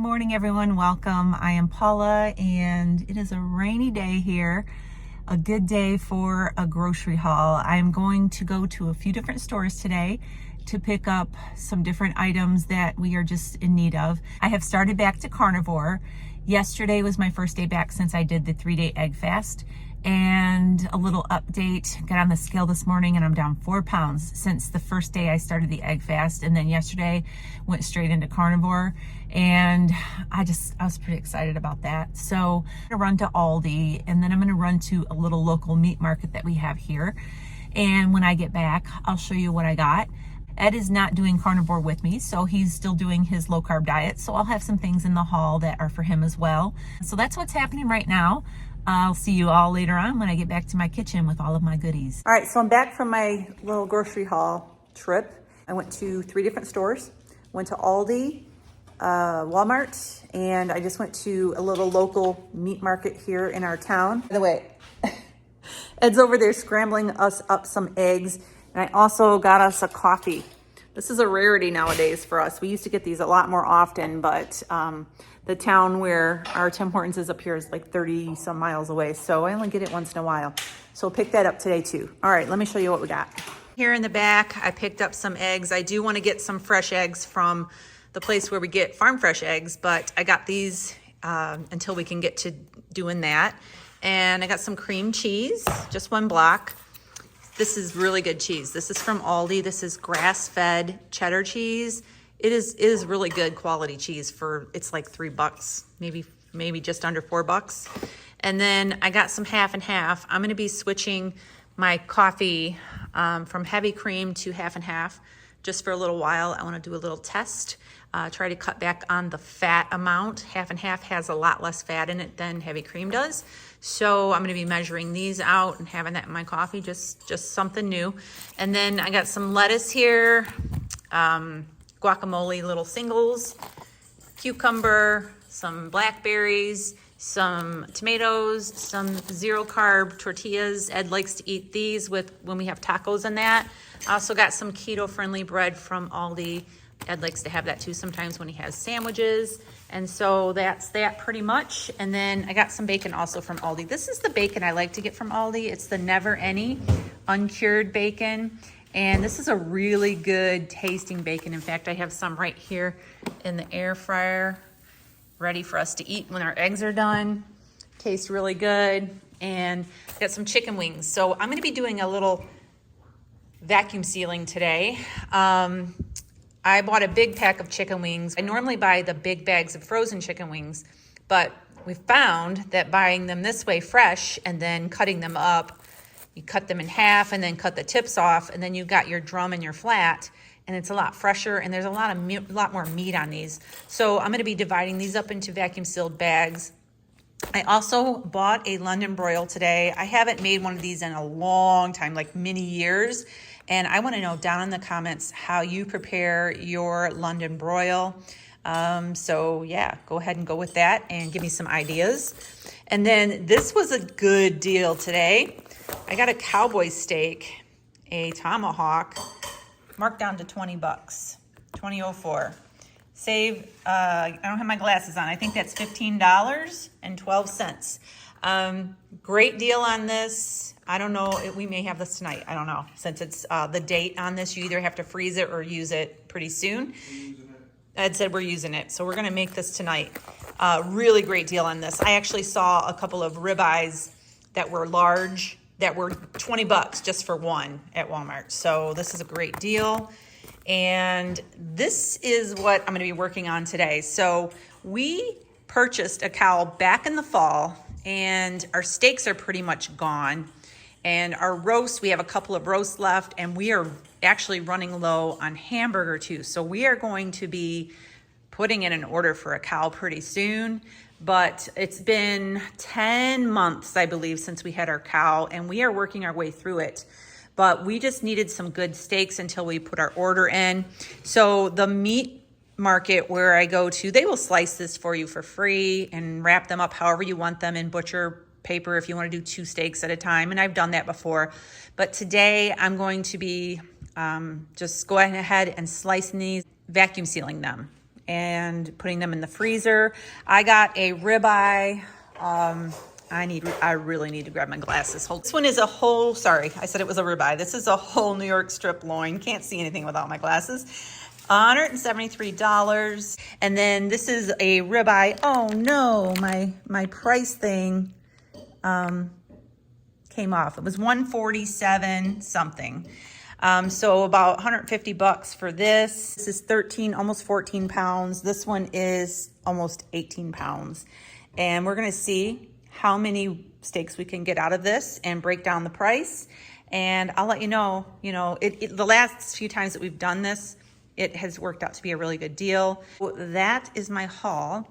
morning, everyone. Welcome. I am Paula, and it is a rainy day here. A good day for a grocery haul. I'm going to go to a few different stores today to pick up some different items that we are just in need of. I have started back to Carnivore. Yesterday was my first day back since I did the 3-day egg fast. And a little update, got on the scale this morning and I'm down 4 pounds since the first day I started the egg fast. And then yesterday went straight into Carnivore, and I was pretty excited about that. So I'm gonna run to Aldi, and then I'm gonna run to a little local meat market that we have here. And when I get back, I'll show you what I got. Ed is not doing Carnivore with me, so he's still doing his low carb diet. So I'll have some things in the haul that are for him as well. So that's what's happening right now. I'll see you all later on when I get back to my kitchen with all of my goodies. All right, so I'm back from my little grocery haul trip. I went to 3 different stores. Went to Aldi, Walmart, and I just went to a little local meat market here in our town. By the way, Ed's over there scrambling us up some eggs, and I also got us a coffee. This is a rarity nowadays for us. We used to get these a lot more often, but the town where our Tim Hortons is up here is like 30 some miles away. So I only get it once in a while. So we'll pick that up today too. All right, let me show you what we got. Here in the back, I picked up some eggs. I do want to get some fresh eggs from the place where we get farm fresh eggs, but I got these until we can get to doing that. And I got some cream cheese, just 1 block. This is really good cheese. This is from Aldi. This is grass-fed cheddar cheese. It is really good quality cheese it's like $3, maybe just under $4. And then I got some half and half. I'm gonna be switching my coffee from heavy cream to half and half just for a little while. I wanna do a little test, try to cut back on the fat amount. Half and half has a lot less fat in it than heavy cream does. So I'm gonna be measuring these out and having that in my coffee, just something new. And then I got some lettuce here, guacamole little singles, cucumber, some blackberries, some tomatoes, some 0 carb tortillas. Ed likes to eat these when we have tacos and that. I also got some keto friendly bread from Aldi. Ed likes to have that too sometimes when he has sandwiches. And so that's that pretty much. And then I got some bacon also from Aldi. This is the bacon I like to get from Aldi. It's the Never Any uncured bacon. And this is a really good tasting bacon. In fact, I have some right here in the air fryer, ready for us to eat when our eggs are done. Tastes really good. And got some chicken wings. So I'm gonna be doing a little vacuum sealing today. I bought a big pack of chicken wings. I normally buy the big bags of frozen chicken wings, but we found that buying them this way fresh and then cutting them up, you cut them in half and then cut the tips off, and then you got your drum and your flat, and it's a lot fresher, and there's a lot more meat on these. So I'm gonna be dividing these up into vacuum sealed bags. I also bought a London broil today. I haven't made one of these in a long time, like many years. And I want to know down in the comments how you prepare your London broil. So yeah, go ahead and go with that and give me some ideas. And then this was a good deal today. I got a cowboy steak, a tomahawk, marked down to $20, $20.04. Save, I don't have my glasses on. I think that's $15.12. Great deal on this. I don't know, we may have this tonight. I don't know. Since it's the date on this, you either have to freeze it or use it pretty soon. Ed said we're using it, so we're gonna make this tonight. Really great deal on this. I actually saw a couple of ribeyes that were large, that were $20 just for one at Walmart. So this is a great deal. And this is what I'm gonna be working on today. So we purchased a cow back in the fall, and our steaks are pretty much gone. And our roast, we have a couple of roasts left, and we are actually running low on hamburger too. So we are going to be putting in an order for a cow pretty soon. But it's been 10 months, I believe, since we had our cow, and we are working our way through it. But we just needed some good steaks until we put our order in. So the meat market where I go to, they will slice this for you for free and wrap them up however you want them in butcher paper if you want to do 2 steaks at a time. And I've done that before. But today I'm going to be just going ahead and slicing these, vacuum sealing them. and putting them in the freezer. I got a ribeye. I really need to grab my glasses. This one is a whole, sorry, I said it was a ribeye. This is a whole New York strip loin. Can't see anything without my glasses. $173. And then this is a ribeye. Oh no, my price thing came off. It was $147 something. So about 150 bucks for this. This is 13, almost 14 pounds. This one is almost 18 pounds. And we're gonna see how many steaks we can get out of this and break down the price. And I'll let you know, the last few times that we've done this, it has worked out to be a really good deal. That is my haul.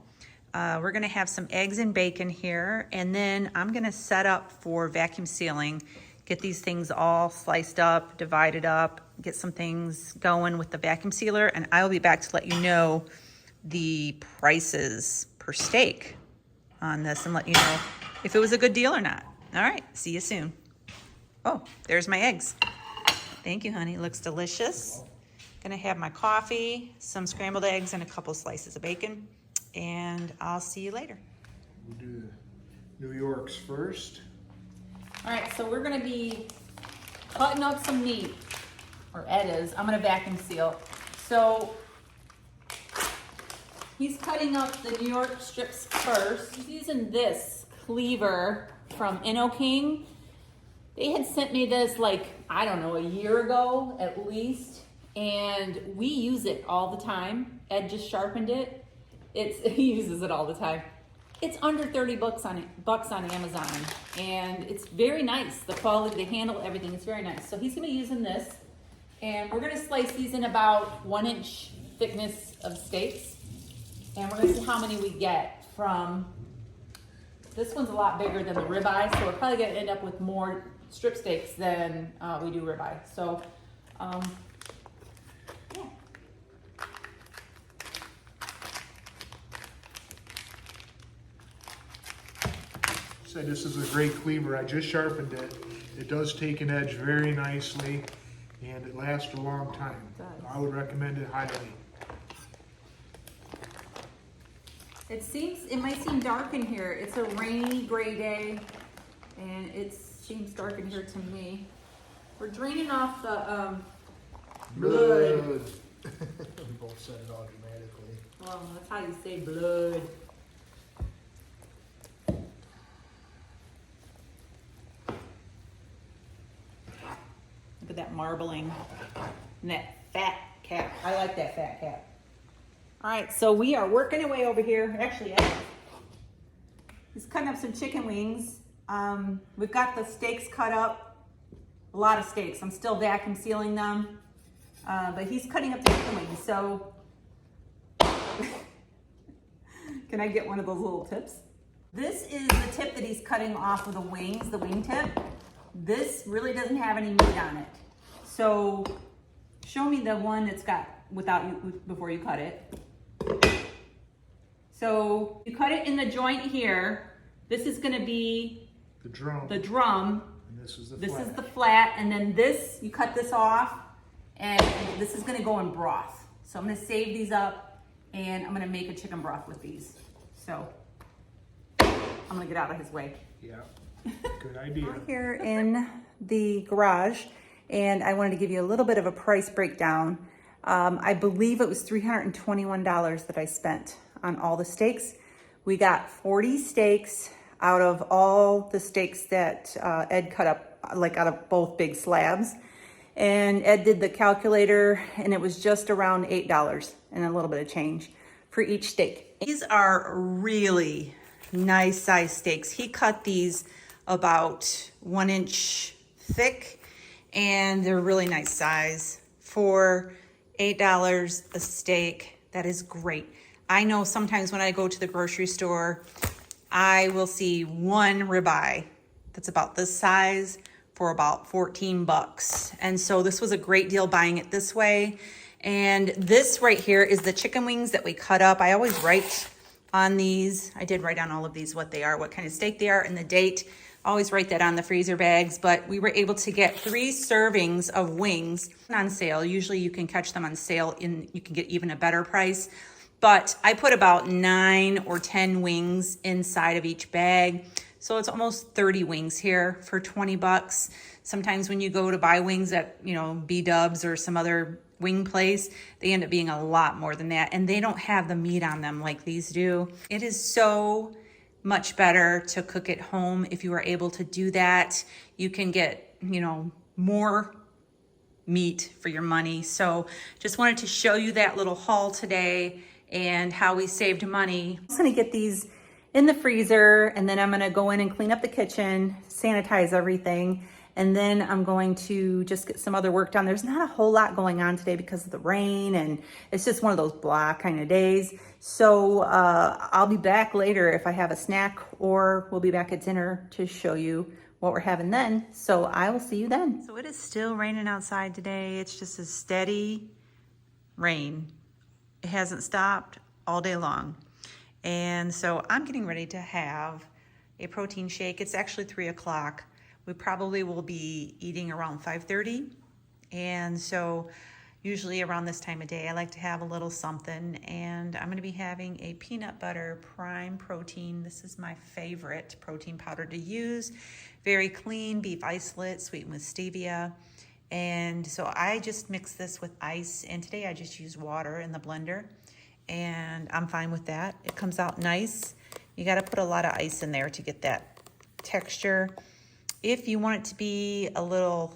We're gonna have some eggs and bacon here, and then I'm gonna set up for vacuum sealing, get these things all sliced up, divided up, get some things going with the vacuum sealer, and I will be back to let you know the prices per steak on this and let you know if it was a good deal or not. All right, see you soon. Oh, there's my eggs. Thank you, honey, looks delicious. Gonna have my coffee, some scrambled eggs, and a couple slices of bacon, and I'll see you later. We'll do New York's first. All right, so we're gonna be cutting up some meat, or Ed is. I'm gonna vacuum seal. So he's cutting up the New York strips first. He's using this cleaver from King. They had sent me this like, I don't know, a year ago at least, and we use it all the time. Ed just sharpened it. He uses it all the time. It's under 30 bucks on Amazon, and it's very nice. The quality, the handle, everything is very nice. So he's gonna be using this, and we're gonna slice these in about 1 inch thickness of steaks, and we're gonna see how many we get from. This one's a lot bigger than the ribeye, so we're probably gonna end up with more strip steaks than we do ribeye. So, yeah. Said this is a great cleaver. I just sharpened it. It does take an edge very nicely, and it lasts a long time. I would recommend it highly. It might seem dark in here. It's a rainy, gray day, and it seems dark in here to me. We're draining off the blood. We both said it all dramatically. Well, that's how you say blood. Look at that marbling and that fat cap. I like that fat cap. All right, so we are working away over here. Actually, he's cutting up some chicken wings. We've got the steaks cut up, a lot of steaks. I'm still vacuum sealing them, but he's cutting up the chicken wings. So can I get one of those little tips? This is the tip that he's cutting off of the wings, the wing tip. This really doesn't have any meat on it. So show me the one that's got before you cut it. So you cut it in the joint here. This is gonna be the drum. And this is the this flat. is the flat, and then this, you cut this off, and this is gonna go in broth. So I'm gonna save these up, and I'm gonna make a chicken broth with these. So I'm gonna get out of his way. Yeah, good idea. I'm here in the garage, and I wanted to give you a little bit of a price breakdown. I believe it was $321 that I spent on all the steaks. We got 40 steaks out of all the steaks that Ed cut up, like out of both big slabs. And Ed did the calculator, and it was just around $8 and a little bit of change for each steak. These are really nice size steaks. He cut these about 1 inch thick, and they're really nice size. For $8 a steak, that is great. I know sometimes when I go to the grocery store, I will see one ribeye that's about this size for about 14 bucks. And so this was a great deal buying it this way. And this right here is the chicken wings that we cut up. I always write on these. I did write on all of these what they are, what kind of steak they are, and the date. I always write that on the freezer bags, but we were able to get 3 servings of wings on sale. Usually you can catch them on sale you can get even a better price. but I put about 9 or 10 wings inside of each bag. So it's almost 30 wings here for 20 bucks. Sometimes when you go to buy wings at, you know, B-Dubs or some other wing place, they end up being a lot more than that. And they don't have the meat on them like these do. It is so much better to cook at home if you are able to do that. You can get, you know, more meat for your money. So just wanted to show you that little haul today and how we saved money. I'm just gonna get these in the freezer, and then I'm gonna go in and clean up the kitchen, sanitize everything, and then I'm going to just get some other work done. There's not a whole lot going on today because of the rain, and it's just one of those blah kind of days. So I'll be back later if I have a snack, or we'll be back at dinner to show you what we're having then. So I will see you then. So it is still raining outside today. It's just a steady rain. It hasn't stopped all day long. And so I'm getting ready to have a protein shake. It's actually 3 o'clock. We probably will be eating around 5:30. And so usually around this time of day, I like to have a little something, and I'm gonna be having a peanut butter prime protein. This is my favorite protein powder to use. Very clean, beef isolate, sweetened with stevia. And so I just mix this with ice, and today I just use water in the blender, and I'm fine with that. It comes out nice. You gotta put a lot of ice in there to get that texture. If you want it to be a little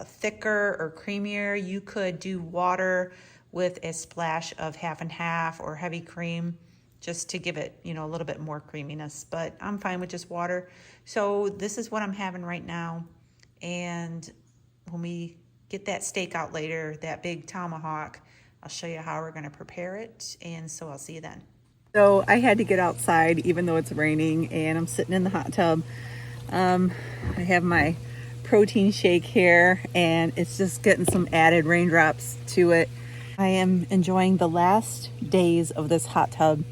thicker or creamier, you could do water with a splash of half and half or heavy cream, just to give it, you know, a little bit more creaminess. But I'm fine with just water. So this is what I'm having right now. And when we get that steak out later, that big tomahawk, I'll show you how we're gonna prepare it. And so I'll see you then. So I had to get outside even though it's raining, and I'm sitting in the hot tub. I have my protein shake here, and it's just getting some added raindrops to it. I am enjoying the last days of this hot tub.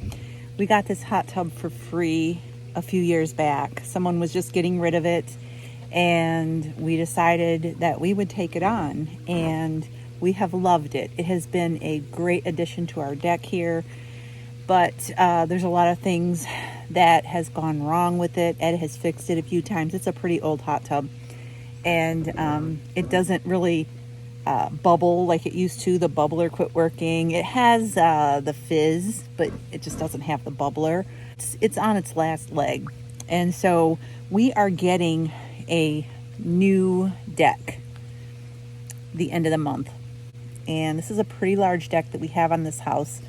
We got this hot tub for free a few years back. Someone was just getting rid of it, and we decided that we would take it on, and we have loved it. It has been a great addition to our deck here, but there's a lot of things that has gone wrong with it. Ed has fixed it a few times. It's a pretty old hot tub, and it doesn't really bubble like it used to. The bubbler quit working. It has the fizz, but it just doesn't have the bubbler. It's on its last leg, and so we are getting a new deck the end of the month, and this is a pretty large deck that we have on this house.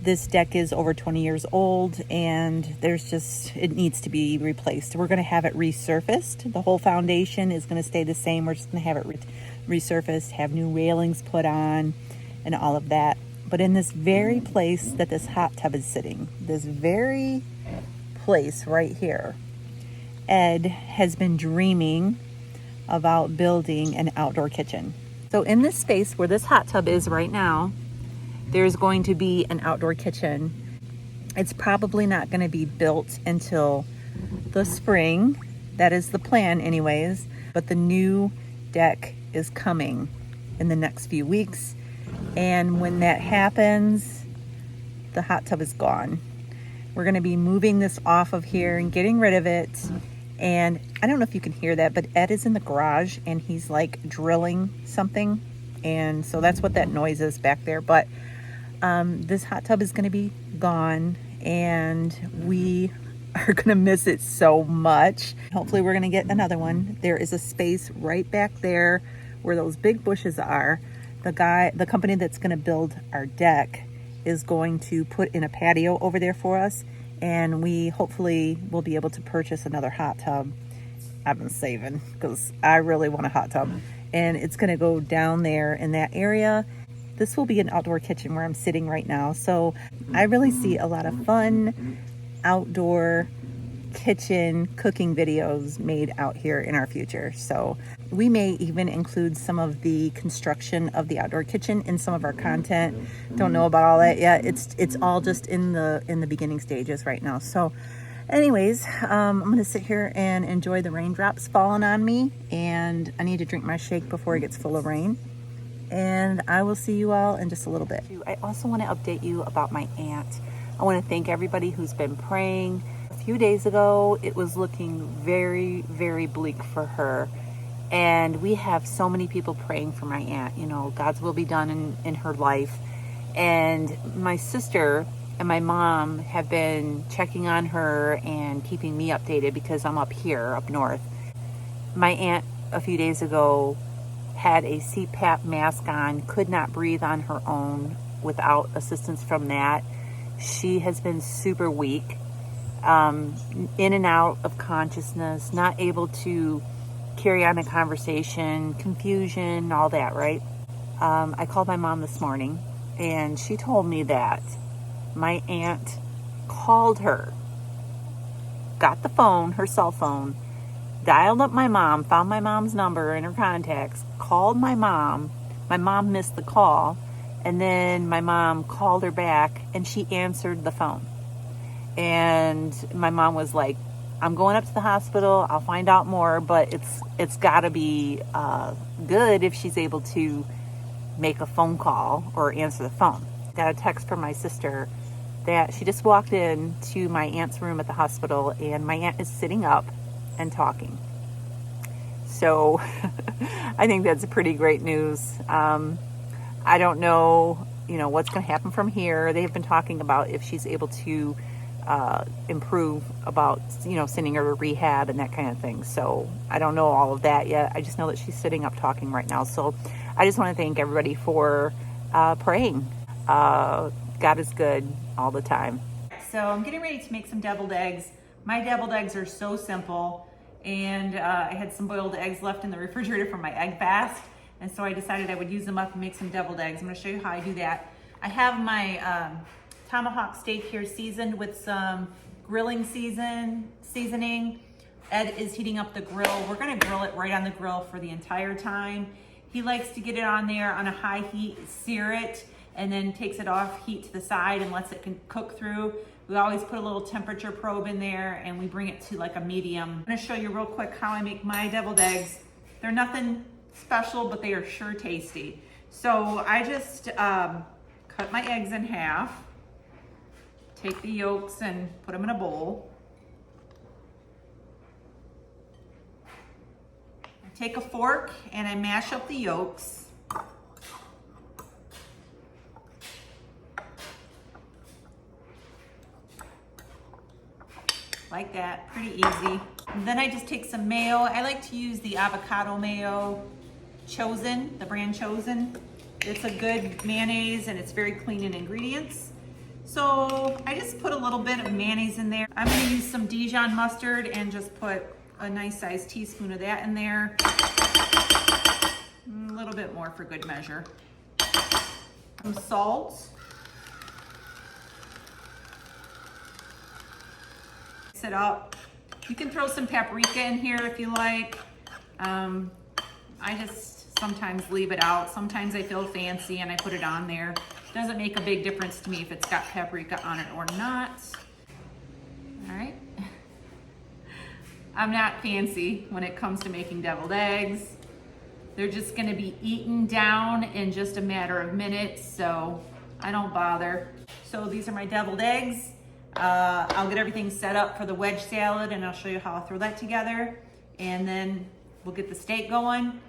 This deck is over 20 years old, and it needs to be replaced. We're going to have it resurfaced. The whole foundation is going to stay the same. We're just going to have it resurfaced, have new railings put on, and all of that. But in this very place that this hot tub is sitting, this very place right here, Ed has been dreaming about building an outdoor kitchen. So in this space where this hot tub is right now, there's going to be an outdoor kitchen. It's probably not going to be built until the spring. That is the plan anyways. But the new deck is coming in the next few weeks. And when that happens, the hot tub is gone. We're going to be moving this off of here and getting rid of it. And I don't know if you can hear that, but Ed is in the garage and he's like drilling something. And so that's what that noise is back there. But this hot tub is going to be gone, and we are going to miss it so much. Hopefully we're going to get another one. There is a space right back there where those big bushes are. The company that's going to build our deck is going to put in a patio over there for us, and we hopefully will be able to purchase another hot tub. I've been saving because I really want a hot tub, and it's going to go down there in that area. This will be an outdoor kitchen where I'm sitting right now. So I really see a lot of fun outdoor kitchen cooking videos made out here in our future. So we may even include some of the construction of the outdoor kitchen in some of our content. Don't know about all that yet. It's all just in the beginning stages right now. So anyways, I'm gonna sit here and enjoy the raindrops falling on me, and I need to drink my shake before it gets full of rain. and I will see you all in just a little bit. I also want to update you about my aunt. I want to thank everybody who's been praying. A few days ago, it was looking very, very bleak for her. And we have so many people praying for my aunt. You know, God's will be done in her life. And my sister and my mom have been checking on her and keeping me updated because I'm up here, up north. My aunt a few days ago had a CPAP mask on, could not breathe on her own without assistance from that. She has been super weak, in and out of consciousness, not able to carry on a conversation, confusion, all that, right? I called my mom this morning, and she told me that my aunt called her, got the phone, her cell phone, dialed up my mom, found my mom's number in her contacts, called my mom. My mom missed the call, and then my mom called her back, and she answered the phone. And my mom was like, I'm going up to the hospital, I'll find out more, but it's got to be good if she's able to make a phone call or answer the phone. Got a text from my sister that she just walked in to my aunt's room at the hospital, and my aunt is sitting up and talking. So I think that's pretty great news. I don't know, what's going to happen from here. They have been talking about if she's able to improve, about, sending her to rehab and that kind of thing. So I don't know all of that yet. I just know that she's sitting up talking right now. So I just want to thank everybody for praying. God is good all the time. So I'm getting ready to make some deviled eggs. My deviled eggs are so simple, and I had some boiled eggs left in the refrigerator from my egg fast, and so I decided I would use them up and make some deviled eggs. I'm going to show you how I do that. I have my tomahawk steak here seasoned with some grilling seasoning. Ed is heating up the grill. We're going to grill it right on the grill for the entire time. He likes to get it on there on a high heat, sear it, and then takes it off heat to the side and lets it cook through. We always put a little temperature probe in there, and we bring it to like a medium. I'm gonna show you real quick how I make my deviled eggs. They're nothing special, but they are sure tasty. So I just cut my eggs in half, take the yolks and put them in a bowl. I take a fork and I mash up the yolks. Like that, pretty easy. And then I just take some mayo. I like to use the avocado mayo, Chosen, the brand Chosen. It's a good mayonnaise and it's very clean in ingredients. So I just put a little bit of mayonnaise in there. I'm gonna use some Dijon mustard and just put a nice sized teaspoon of that in there. A little bit more for good measure. Some salt. It up. You can throw some paprika in here if you like. I just sometimes leave it out. Sometimes I feel fancy and I put it on there. Doesn't make a big difference to me if it's got paprika on it or not. All right. I'm not fancy when it comes to making deviled eggs. They're just gonna be eaten down in just a matter of minutes, so I don't bother. So these are my deviled eggs. I'll get everything set up for the wedge salad, and I'll show you how I'll throw that together, and then we'll get the steak going,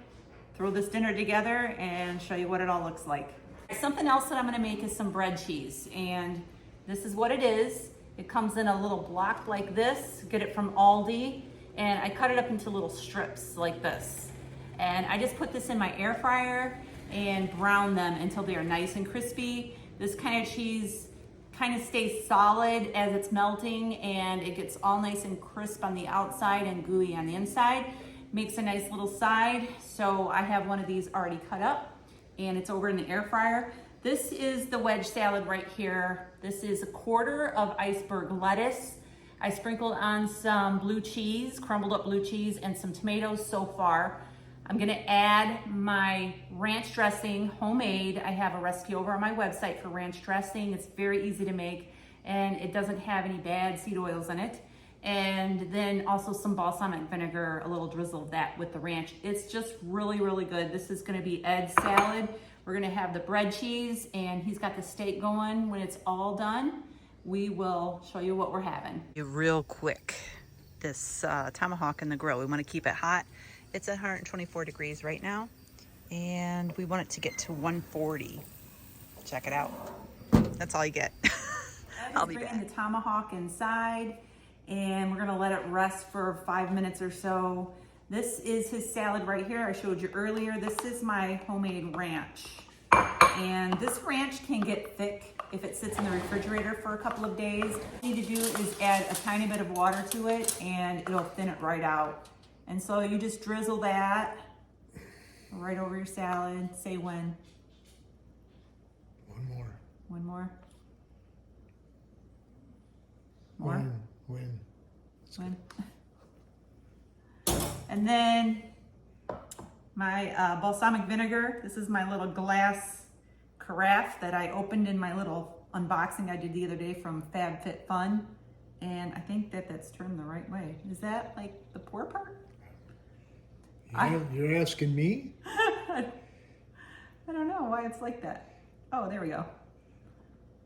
throw this dinner together, and show you what it all looks like. Something else that I'm going to make is some bread cheese, and this is what it is. It comes in a little block like this. Get it from Aldi, and I cut it up into little strips like this, and I just put this in my air fryer and brown them until they are nice and crispy. This kind of cheese kind of stays solid as it's melting, and it gets all nice and crisp on the outside and gooey on the inside. Makes a nice little side. So I have one of these already cut up, and it's over in the air fryer. This is the wedge salad right here. This is a quarter of iceberg lettuce. I sprinkled on some blue cheese, crumbled up blue cheese, and some tomatoes so far. I'm gonna add my ranch dressing, homemade. I have a recipe over on my website for ranch dressing. It's very easy to make, and it doesn't have any bad seed oils in it. And then also some balsamic vinegar, a little drizzle of that with the ranch. It's just really, really good. This is gonna be Ed's salad. We're gonna have the bread cheese, and he's got the steak going. When it's all done, we will show you what we're having. Real quick, this tomahawk in the grill, we wanna keep it hot. It's 124 degrees right now, and we want it to get to 140. Check it out. That's all you get. I'll be back. The tomahawk inside, and we're gonna let it rest for 5 minutes or so. This is his salad right here I showed you earlier. This is my homemade ranch. And this ranch can get thick if it sits in the refrigerator for a couple of days. What you need to do is add a tiny bit of water to it, and it'll thin it right out. And so you just drizzle that right over your salad. Say when. One more. One more. More? When. When. And then my balsamic vinegar. This is my little glass carafe that I opened in my little unboxing I did the other day from FabFitFun. And I think that that's turned the right way. Is that like the pour part? You're asking me? I don't know why it's like that. Oh, there we go.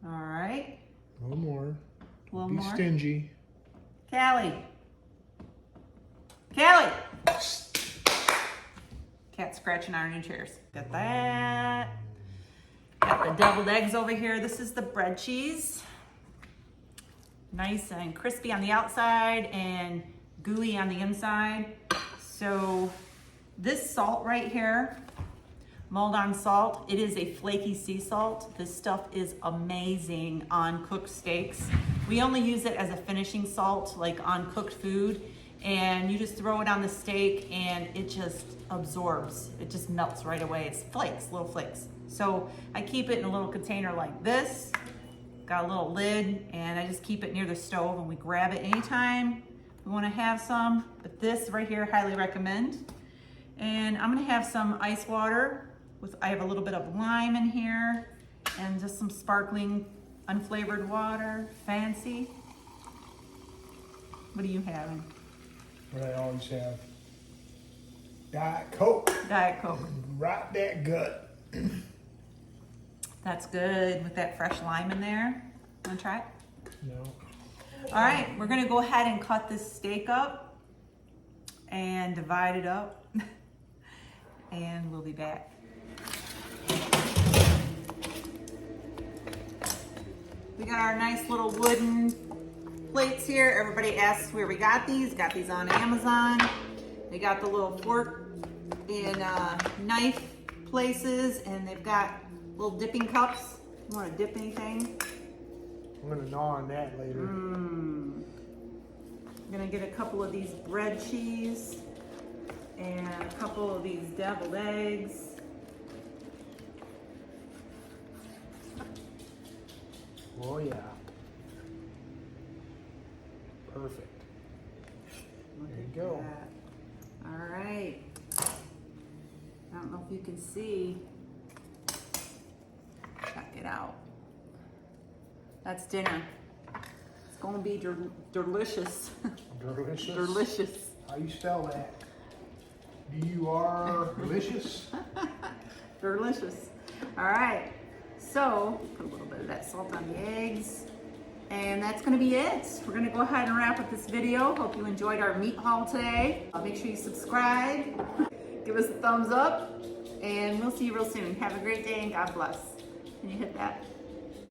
All right. A little more. A little Be more. stingy. Callie. Callie. Cat scratching on your chairs. Got that. Got the deviled eggs over here. This is the bread cheese. Nice and crispy on the outside and gooey on the inside. So this salt right here, Maldon salt, it is a flaky sea salt. This stuff is amazing on cooked steaks. We only use it as a finishing salt, like on cooked food. And you just throw it on the steak and it just absorbs. It just melts right away. It's flakes, little flakes. So I keep it in a little container like this. Got a little lid, and I just keep it near the stove, and we grab it anytime we want to have some. But this right here, highly recommend. And I'm gonna have some ice water I have a little bit of lime in here and just some sparkling unflavored water. Fancy. What are you having? What I always have. Diet Coke. Diet Coke. Right that gut. That's good with that fresh lime in there. Wanna try it? No. All right, we're gonna go ahead and cut this steak up and divide it up. And we'll be back. We got our nice little wooden plates here. Everybody asks where we got these. Got these on Amazon. They got the little fork and knife places, and they've got little dipping cups. You want to dip anything? I'm gonna gnaw on that later. I'm gonna get a couple of these bread cheese and a couple of these deviled eggs. Oh yeah. Perfect. There you go. All right. I don't know if you can see. Check it out. That's dinner. It's gonna be delicious. Delicious. Delicious. How you spell that? D-U-R delicious? Delicious. All right. So put a little bit of that salt on the eggs. And that's gonna be it. We're gonna go ahead and wrap up this video. Hope you enjoyed our meat haul today. Make sure you subscribe, give us a thumbs up, and we'll see you real soon. Have a great day and God bless. Can you hit that?